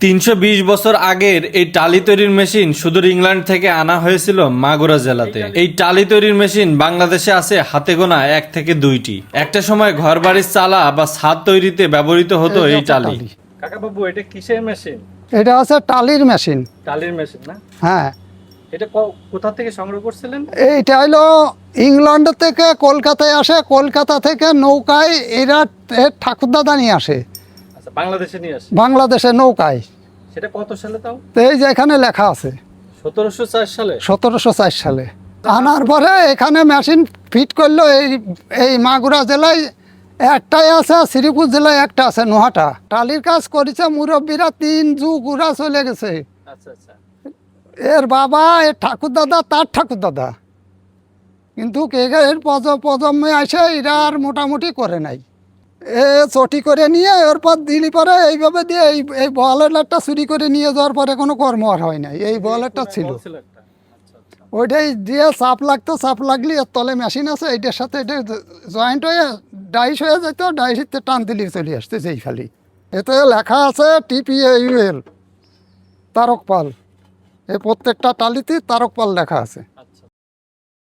৩২০ বছর আগের এই টালি তৈরির মেশিন সুদূর ইংল্যান্ড থেকে আনা হয়েছিল মাগুরা জেলাতে। এই টালি তৈরির মেশিন বাংলাদেশে আছে হাতে গোনা 1 থেকে 2টি। একটা সময় ঘরবাড়ির চালা বা ছাদ তৈরিতে ব্যবহৃত হতো এই টালি। কাকা বাবু, এটা কিসের মেশিন? এটা হচ্ছে টালির মেশিন। টালির মেশিন না? হ্যাঁ, এটা কোথা থেকে সংগ্রহ করছিলেন? এইটা হলো ইংল্যান্ড থেকে কলকাতায় আসে, কলকাতা থেকে নৌকায় এরা ঠাকুরদাদা নিয়ে আসে আচ্ছা, বাংলাদেশে নিয়ে আসে। বাংলাদেশে নৌকায়। সেটা কত সালে তাও? তো এই যে এখানে লেখা আছে 1704 সালে। 1704 সালে আনার পরে এখানে মেশিন ফিট করলো। এই মাগুরা জেলায় একটাই আছে, শ্রীপুর জেলায় একটা আছে, নোহাটা। টালির কাজ করেছে মুরব্বীরা 3 যুগ ওরা চলে গেছে। আচ্ছা আচ্ছা। এর বাবা, এর ঠাকুরদাদা, তার ঠাকুরদাদা, কিন্তু এর প্রজন্মে আসে এরা আর মোটামুটি করে নাই। এ চটি করে নিয়ে এরপর দিলি পরে এইভাবে দিয়ে এই বলেরটা চুরি করে নিয়ে যাওয়ার পরে কোনো কর্ম আর হয় নাই। এই বলেরটা ছিল, ছিল একটা। আচ্ছা আচ্ছা। ওইটাই দিয়ে চাপ লাগতো, চাপ লাগলে এর তলে মেশিন আছে, এইটার সাথে এটা জয়েন্ট হয়ে ডাইস হয়ে যেত, ডাইসিতে টান দিলে চলে আসতে যেই খালি। এতে লেখা আছে TPAUL, তারক পাল। এই প্রত্যেকটা টালিতে তারক পাল লেখা আছে।